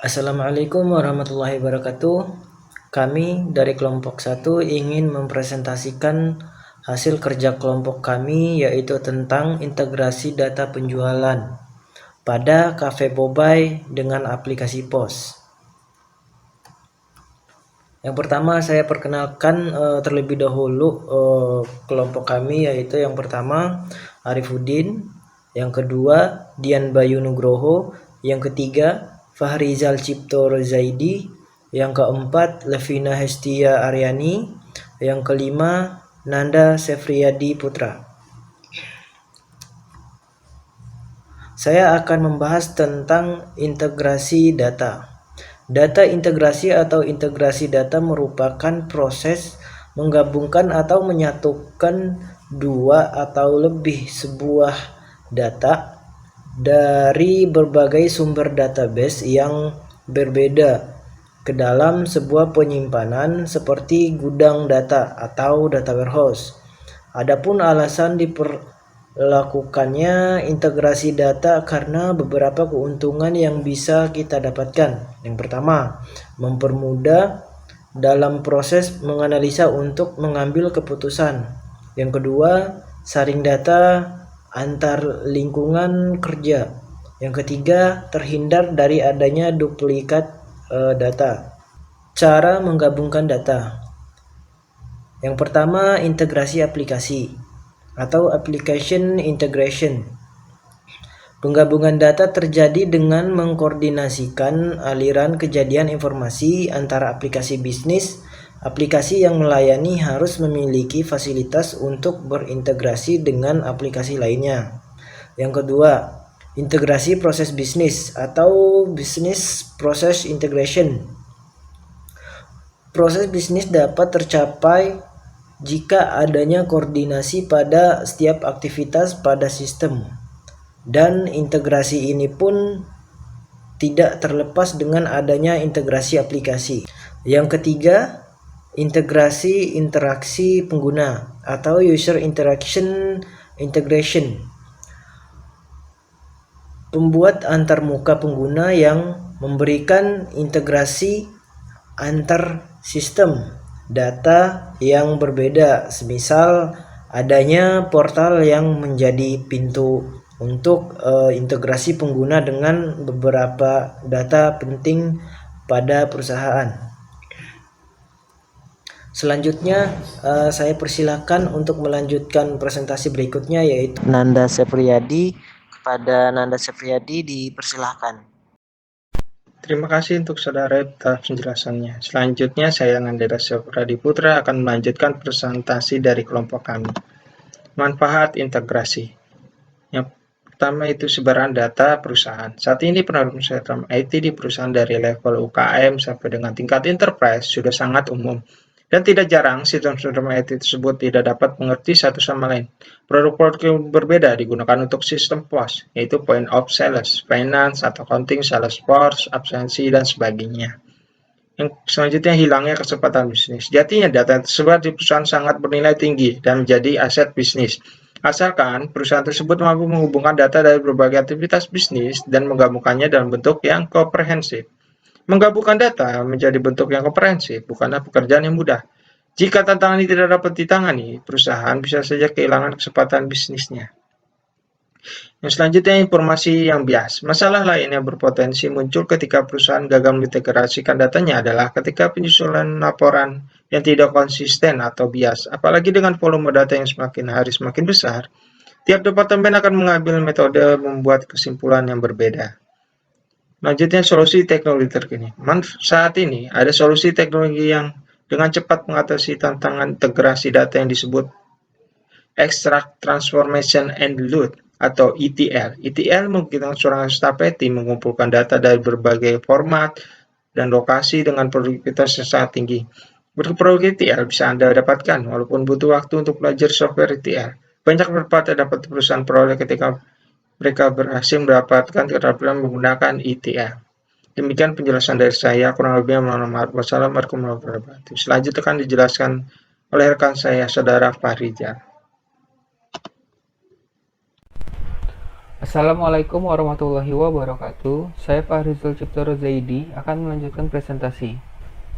Assalamualaikum warahmatullahi wabarakatuh. Kami dari kelompok 1 ingin mempresentasikan hasil kerja kelompok kami, yaitu tentang integrasi data penjualan pada Cafe Bobai dengan aplikasi POS. Yang pertama saya perkenalkan terlebih dahulu kelompok kami, yaitu yang pertama Arifudin, yang kedua Dian Bayu Nugroho, yang ketiga Fahrizal Cipto Rozaidi, yang keempat Levina Hestia Aryani, yang kelima Nanda Sefriyadi Putra. Saya akan membahas tentang integrasi data. Data integrasi atau integrasi data merupakan proses menggabungkan atau menyatukan dua atau lebih sebuah data dari berbagai sumber database yang berbeda ke dalam sebuah penyimpanan seperti gudang data atau data warehouse. Adapun alasan dilakukannya integrasi data karena beberapa keuntungan yang bisa kita dapatkan. Yang pertama, mempermudah dalam proses menganalisa untuk mengambil keputusan. Yang kedua, saring data antar lingkungan kerja. Yang ketiga, terhindar dari adanya duplikat data. Cara menggabungkan data. Yang pertama, integrasi aplikasi atau application integration. Penggabungan data terjadi dengan mengkoordinasikan aliran kejadian informasi antara aplikasi bisnis. Aplikasi yang melayani harus memiliki fasilitas untuk berintegrasi dengan aplikasi lainnya. Yang kedua, integrasi proses bisnis atau business process integration. Proses bisnis dapat tercapai jika adanya koordinasi pada setiap aktivitas pada sistem, dan integrasi ini pun tidak terlepas dengan adanya integrasi aplikasi. Yang ketiga, integrasi interaksi pengguna atau user interaction integration. Pembuat antarmuka pengguna yang memberikan integrasi antar sistem data yang berbeda, semisal adanya portal yang menjadi pintu untuk integrasi pengguna dengan beberapa data penting pada perusahaan. Selanjutnya saya persilakan untuk melanjutkan presentasi berikutnya, yaitu Nanda Sefriyadi. Kepada Nanda Sefriyadi dipersilahkan. Terima kasih untuk saudara atas penjelasannya. Selanjutnya saya Nandira Sefriyadi Putra akan melanjutkan presentasi dari kelompok kami. Manfaat integrasi. Yang pertama itu sebaran data perusahaan. Saat ini penerapan IT di perusahaan dari level UKM sampai dengan tingkat enterprise sudah sangat umum. Dan tidak jarang sistem-sistem IT tersebut tidak dapat mengerti satu sama lain. Produk-produk yang berbeda digunakan untuk sistem POS, yaitu point of sales, finance, atau accounting, Salesforce, absensi, dan sebagainya. Yang selanjutnya, hilangnya kesempatan bisnis. Sejatinya data tersebar di perusahaan sangat bernilai tinggi dan menjadi aset bisnis. Asalkan perusahaan tersebut mampu menghubungkan data dari berbagai aktivitas bisnis dan menggabungkannya dalam bentuk yang komprehensif. Menggabungkan data menjadi bentuk yang komprehensif bukanlah pekerjaan yang mudah. Jika tantangan ini tidak dapat ditangani, perusahaan bisa saja kehilangan kesempatan bisnisnya. Yang selanjutnya, informasi yang bias. Masalah lain yang berpotensi muncul ketika perusahaan gagal mengintegrasikan datanya adalah ketika penyusunan laporan yang tidak konsisten atau bias. Apalagi dengan volume data yang semakin hari semakin besar, tiap departemen akan mengambil metode membuat kesimpulan yang berbeda. Selanjutnya, solusi teknologi terkini. Saat ini ada solusi teknologi yang dengan cepat mengatasi tantangan integrasi data yang disebut Extract, Transformation, and Load atau ETL. ETL memungkinkan seorang estafeti mengumpulkan data dari berbagai format dan lokasi dengan produktivitas yang sangat tinggi. Produk ETL bisa Anda dapatkan walaupun butuh waktu untuk belajar software ETL. Banyak manfaat yang dapat perusahaan peroleh ketika mereka berhasil mendapatkan keterampilan menggunakan ETL. Demikian penjelasan dari saya, kurang lebihnya mohon maaf. Wassalamualaikum warahmatullahi wabarakatuh. Selanjutnya akan dijelaskan oleh rekan saya, Saudara Fahrizal. Assalamualaikum warahmatullahi wabarakatuh. Saya Fahrizal Ciptoro Zaidi akan melanjutkan presentasi.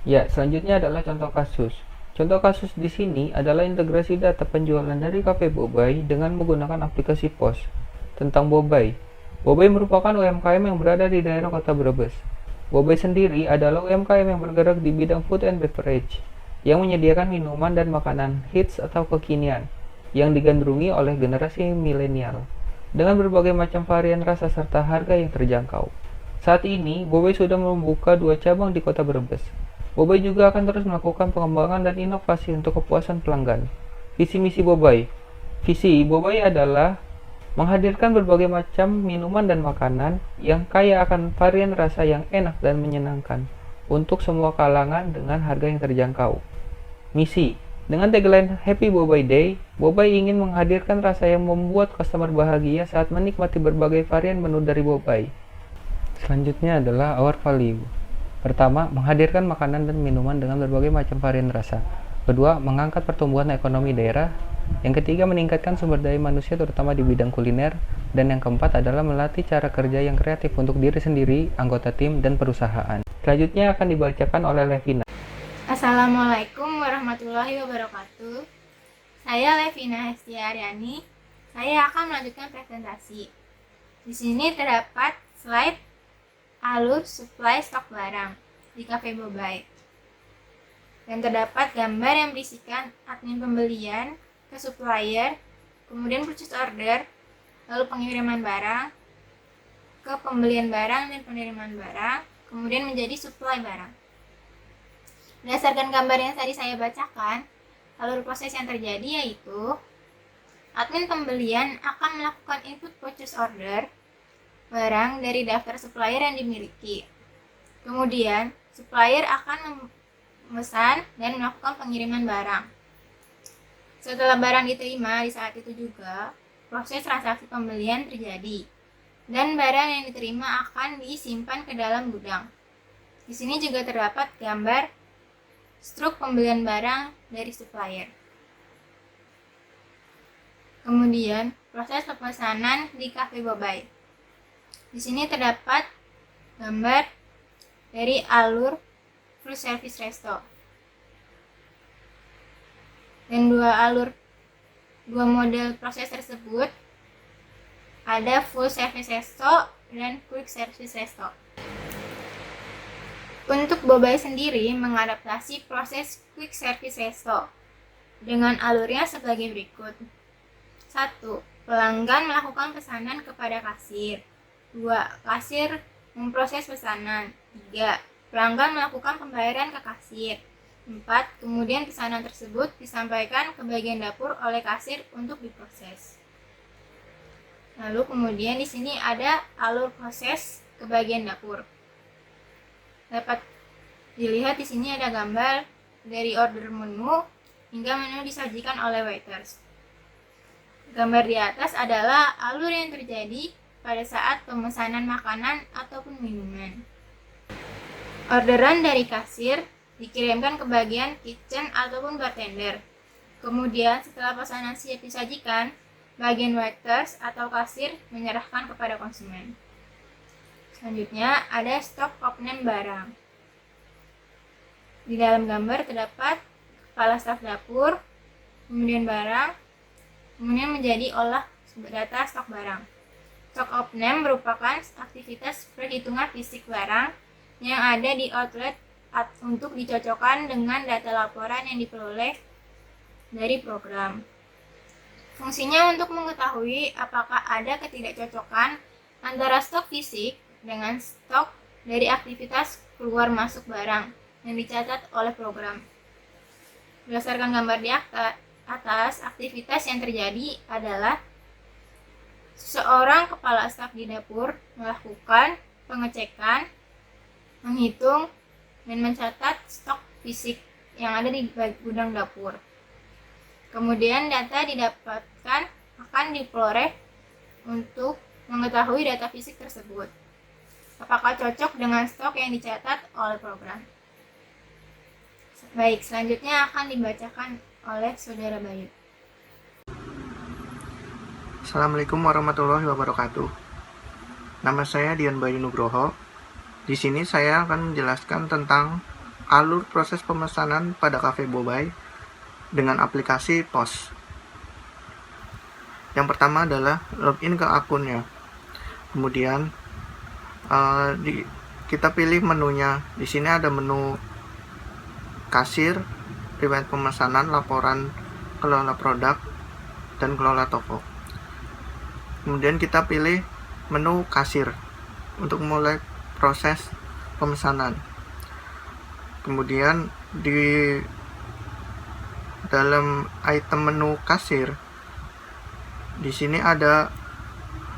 Ya, selanjutnya adalah contoh kasus. Contoh kasus di sini adalah integrasi data penjualan dari Cafe Bobai dengan menggunakan aplikasi POS. Tentang Bobai. Bobai merupakan UMKM yang berada di daerah Kota Brebes. Bobai sendiri adalah UMKM yang bergerak di bidang food and beverage, yang menyediakan minuman dan makanan hits atau kekinian, yang digandrungi oleh generasi milenial dengan berbagai macam varian rasa serta harga yang terjangkau. Saat ini, Bobai sudah membuka 2 cabang di Kota Brebes. Bobai juga akan terus melakukan pengembangan dan inovasi untuk kepuasan pelanggan. Visi misi Bobai. Visi Bobai adalah menghadirkan berbagai macam minuman dan makanan yang kaya akan varian rasa yang enak dan menyenangkan untuk semua kalangan dengan harga yang terjangkau. Misi. Dengan tagline Happy Bobai Day, Bobai ingin menghadirkan rasa yang membuat customer bahagia saat menikmati berbagai varian menu dari Bobai. Selanjutnya adalah our value. Pertama, menghadirkan makanan dan minuman dengan berbagai macam varian rasa. Kedua, mengangkat pertumbuhan ekonomi daerah. Yang ketiga, meningkatkan sumber daya manusia terutama di bidang kuliner. Dan yang keempat adalah melatih cara kerja yang kreatif untuk diri sendiri, anggota tim, dan perusahaan. Selanjutnya akan dibacakan oleh Levina. Assalamualaikum warahmatullahi wabarakatuh. Saya Levina Hestia Aryani. Saya akan melanjutkan presentasi. Di sini terdapat slide alur supply stok barang di Cafe Bobai. Dan terdapat gambar yang berisikan admin pembelian ke supplier, kemudian purchase order, lalu pengiriman barang, ke pembelian barang dan penerimaan barang, kemudian menjadi supply barang. Berdasarkan gambar yang tadi saya bacakan, alur proses yang terjadi yaitu admin pembelian akan melakukan input purchase order barang dari daftar supplier yang dimiliki. Kemudian, supplier akan memesan dan melakukan pengiriman barang. Setelah barang diterima, di saat itu juga proses transaksi pembelian terjadi dan barang yang diterima akan disimpan ke dalam gudang. Di sini juga terdapat gambar struk pembelian barang dari supplier. Kemudian, proses pemesanan di Cafe Bobai. Di sini terdapat gambar dari alur full service resto. Dan dua model proses tersebut ada full service resto dan quick service resto. Untuk Bobai sendiri mengadaptasi proses quick service resto dengan alurnya sebagai berikut. 1. Pelanggan melakukan pesanan kepada kasir. 2. Kasir memproses pesanan. 3. Pelanggan melakukan pembayaran ke kasir. 4. Kemudian pesanan tersebut disampaikan ke bagian dapur oleh kasir untuk diproses. Lalu kemudian di sini ada alur proses ke bagian dapur. Dapat dilihat di sini ada gambar dari order menu hingga menu disajikan oleh waiters. Gambar di atas adalah alur yang terjadi pada saat pemesanan makanan ataupun minuman. Orderan dari kasir dikirimkan ke bagian kitchen ataupun bartender. Kemudian setelah pesanan siap disajikan, bagian waiters atau kasir menyerahkan kepada konsumen. Selanjutnya ada stok opening barang. Di dalam gambar terdapat kepala staf dapur, kemudian barang, kemudian menjadi olah data stok barang. Stok opening merupakan aktivitas perhitungan fisik barang yang ada di outlet untuk dicocokkan dengan data laporan yang diperoleh dari program. Fungsinya untuk mengetahui apakah ada ketidakcocokan antara stok fisik dengan stok dari aktivitas keluar masuk barang yang dicatat oleh program. Berdasarkan gambar di atas, aktivitas yang terjadi adalah seseorang kepala staf di dapur melakukan pengecekan, menghitung, dan mencatat stok fisik yang ada di gudang dapur. Kemudian data didapatkan akan diperoleh untuk mengetahui data fisik tersebut apakah cocok dengan stok yang dicatat oleh program. Baik, selanjutnya akan dibacakan oleh Saudara Bayu. Assalamualaikum warahmatullahi wabarakatuh. Nama saya Dian Bayu Nugroho. Di sini saya akan menjelaskan tentang alur proses pemesanan pada Cafe Bobai dengan aplikasi POS. Yang pertama adalah login ke akunnya. Kemudian kita pilih menunya. Di sini ada menu kasir, riwayat pemesanan, laporan kelola produk, dan kelola toko. Kemudian kita pilih menu kasir untuk mulai proses pemesanan. Kemudian di dalam item menu kasir, di sini ada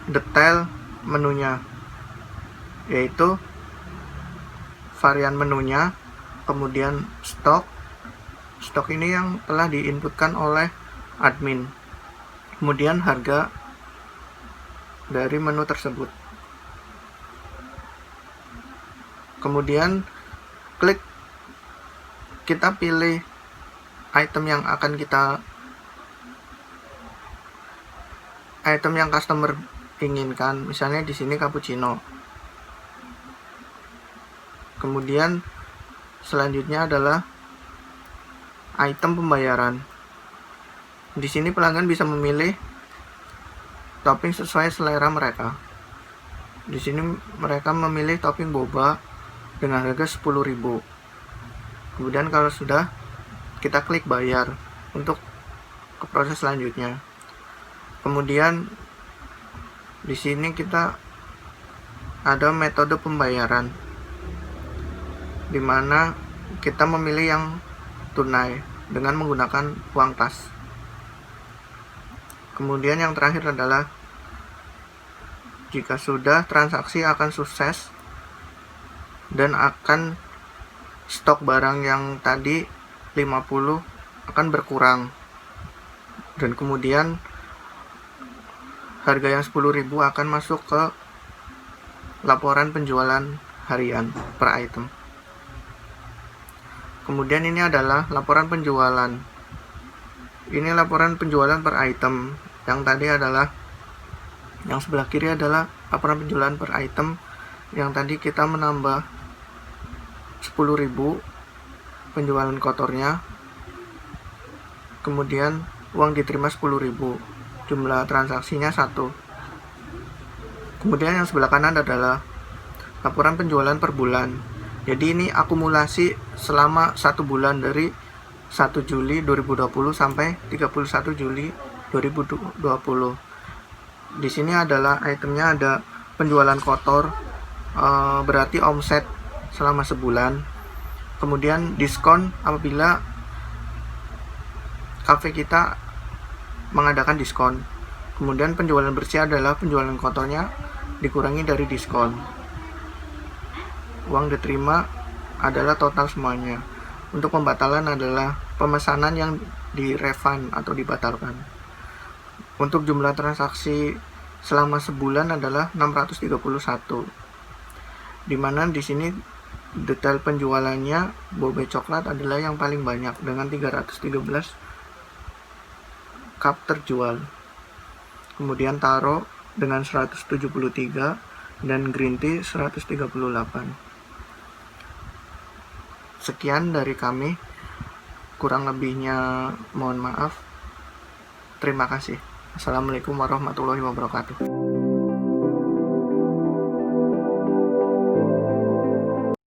detail menunya, yaitu varian menunya, kemudian stok ini yang telah diinputkan oleh admin, kemudian harga dari menu tersebut. Kemudian kita pilih item yang customer inginkan, misalnya di sini cappuccino. Kemudian selanjutnya adalah item pembayaran. Di sini pelanggan bisa memilih topping sesuai selera mereka. Di sini mereka memilih topping boba dengan harga 10.000. Kemudian kalau sudah, kita klik bayar untuk ke proses selanjutnya. Kemudian di sini kita ada metode pembayaran, di mana kita memilih yang tunai dengan menggunakan uang tas. Kemudian yang terakhir adalah jika sudah, transaksi akan sukses dan akan stok barang yang tadi 50 akan berkurang, dan kemudian harga yang 10.000 akan masuk ke laporan penjualan harian per item. Kemudian ini adalah laporan penjualan. Ini laporan penjualan per item. Yang tadi adalah, yang sebelah kiri adalah laporan penjualan per item. Yang tadi kita menambah 10.000 penjualan kotornya. Kemudian uang diterima 10.000. Jumlah transaksinya 1. Kemudian yang sebelah kanan adalah laporan penjualan per bulan. Jadi ini akumulasi selama 1 bulan dari 1 Juli 2020 sampai 31 Juli 2020. Di sini adalah itemnya ada penjualan kotor, berarti omset selama sebulan. Kemudian diskon apabila kafe kita mengadakan diskon. Kemudian penjualan bersih adalah penjualan kotornya dikurangi dari diskon. Uang diterima adalah total semuanya. Untuk pembatalan adalah pemesanan yang di-refund atau dibatalkan. Untuk jumlah transaksi selama sebulan adalah 631. Dimana di sini detail penjualannya boba coklat adalah yang paling banyak dengan 313 cup terjual. Kemudian taro dengan 173 dan green tea 138. Sekian dari kami. Kurang lebihnya mohon maaf. Terima kasih. Assalamualaikum warahmatullahi wabarakatuh.